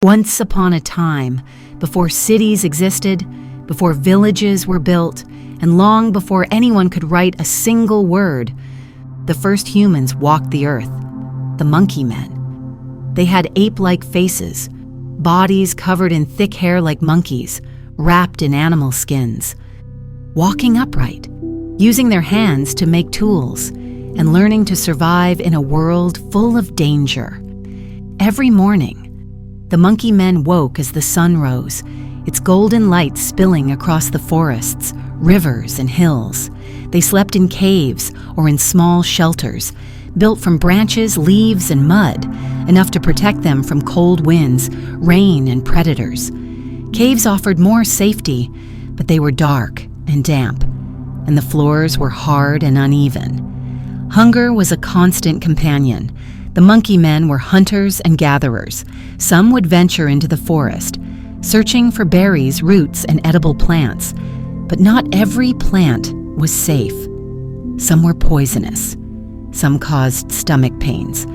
Once upon a time, before cities existed, before villages were built, and long before anyone could write a single word, the first humans walked the earth, the monkey men. They had ape-like faces, bodies covered in thick hair like monkeys, wrapped in animal skins, walking upright, using their hands to make tools, and learning to survive in a world full of danger. Every morning, the monkey men woke as the sun rose, its golden light spilling across the forests, rivers, and hills. They slept in caves or in small shelters, built from branches, leaves, and mud, enough to protect them from cold winds, rain, and predators. Caves offered more safety, but they were dark and damp, and the floors were hard and uneven. Hunger was a constant companion. The monkey men were hunters and gatherers. Some would venture into the forest, searching for berries, roots, and edible plants. But not every plant was safe. Some were poisonous. Some caused stomach pains.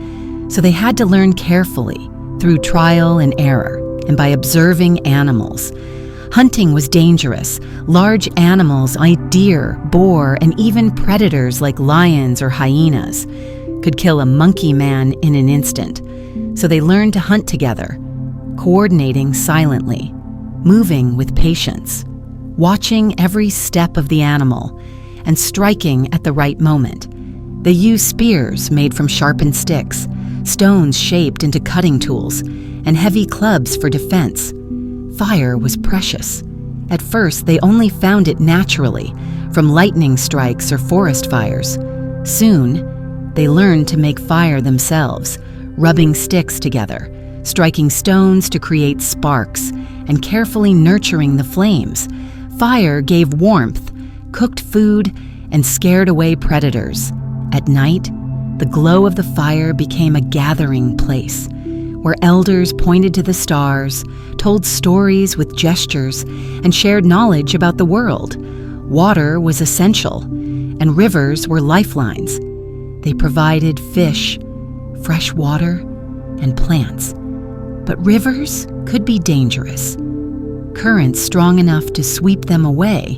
So they had to learn carefully, through trial and error, and by observing animals. Hunting was dangerous. Large animals like deer, boar, and even predators like lions or hyenas could kill a monkey man in an instant. So they learned to hunt together, coordinating silently, moving with patience, watching every step of the animal, and striking at the right moment. They used spears made from sharpened sticks, stones shaped into cutting tools, and heavy clubs for defense. Fire was precious. At first, they only found it naturally, from lightning strikes or forest fires. Soon, they learned to make fire themselves, rubbing sticks together, striking stones to create sparks, and carefully nurturing the flames. Fire gave warmth, cooked food, and scared away predators. At night, the glow of the fire became a gathering place, where elders pointed to the stars, told stories with gestures, and shared knowledge about the world. Water was essential, and rivers were lifelines. They provided fish, fresh water, and plants. But rivers could be dangerous. Currents strong enough to sweep them away,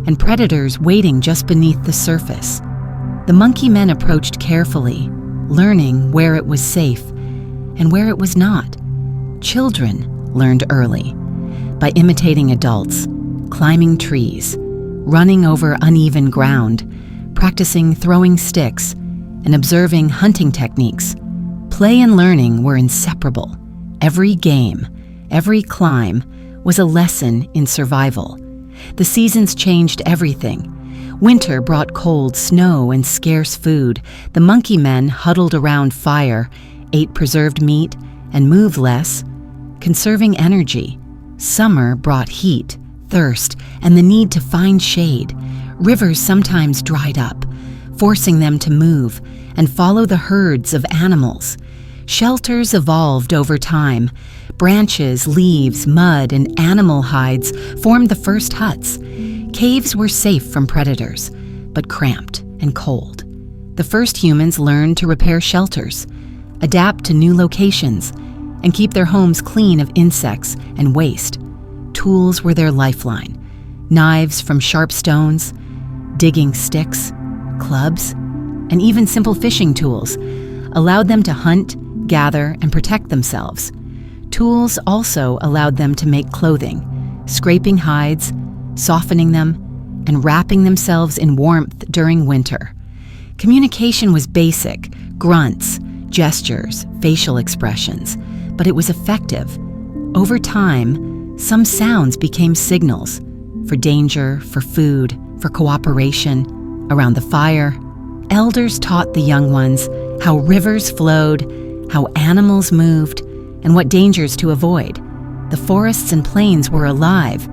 and predators waiting just beneath the surface. The monkey men approached carefully, learning where it was safe and where it was not. Children learned early, by imitating adults, climbing trees, running over uneven ground, practicing throwing sticks, and observing hunting techniques. Play and learning were inseparable. Every game, every climb was a lesson in survival. The seasons changed everything. Winter brought cold, snow, and scarce food. The monkey men huddled around fire, ate preserved meat, and moved less, conserving energy. Summer brought heat, thirst, and the need to find shade. Rivers sometimes dried up, forcing them to move and follow the herds of animals. Shelters evolved over time. Branches, leaves, mud, and animal hides formed the first huts. Caves were safe from predators, but cramped and cold. The first humans learned to repair shelters, adapt to new locations, and keep their homes clean of insects and waste. Tools were their lifeline. Knives from sharp stones, digging sticks, clubs, and even simple fishing tools allowed them to hunt, gather, and protect themselves. Tools also allowed them to make clothing, scraping hides, softening them, and wrapping themselves in warmth during winter. Communication was basic, grunts, gestures, facial expressions, but it was effective. Over time, some sounds became signals for danger, for food, for cooperation. Around the fire, elders taught the young ones how rivers flowed, how animals moved, and what dangers to avoid. The forests and plains were alive,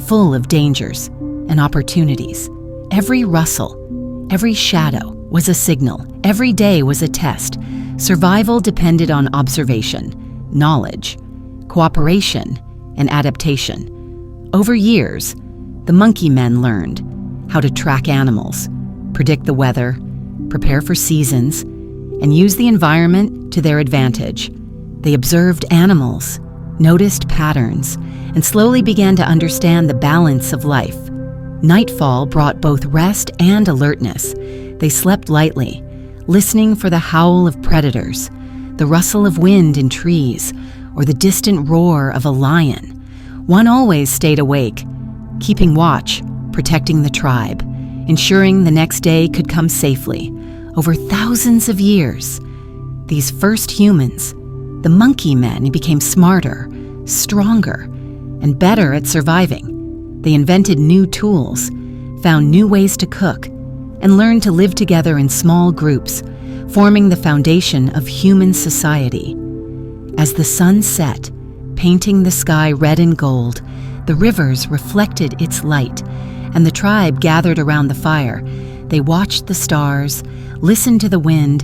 full of dangers and opportunities. Every rustle, every shadow was a signal. Every day was a test. Survival depended on observation, knowledge, cooperation, and adaptation. Over years, the monkey men learned how to track animals, predict the weather, prepare for seasons, and use the environment to their advantage. They observed animals, noticed patterns, and slowly began to understand the balance of life. Nightfall brought both rest and alertness. They slept lightly, listening for the howl of predators, the rustle of wind in trees, or the distant roar of a lion. One always stayed awake, keeping watch, protecting the tribe, ensuring the next day could come safely. Over thousands of years, these first humans, the monkey men, became smarter, stronger, and better at surviving. They invented new tools, found new ways to cook, and learned to live together in small groups, forming the foundation of human society. As the sun set, painting the sky red and gold, the rivers reflected its light, and the tribe gathered around the fire. They watched the stars, listened to the wind,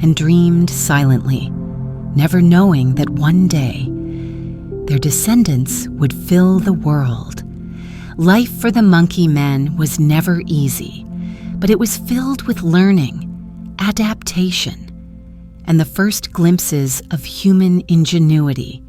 and dreamed silently, never knowing that one day their descendants would fill the world. Life for the monkey men was never easy, but it was filled with learning, adaptation, and the first glimpses of human ingenuity.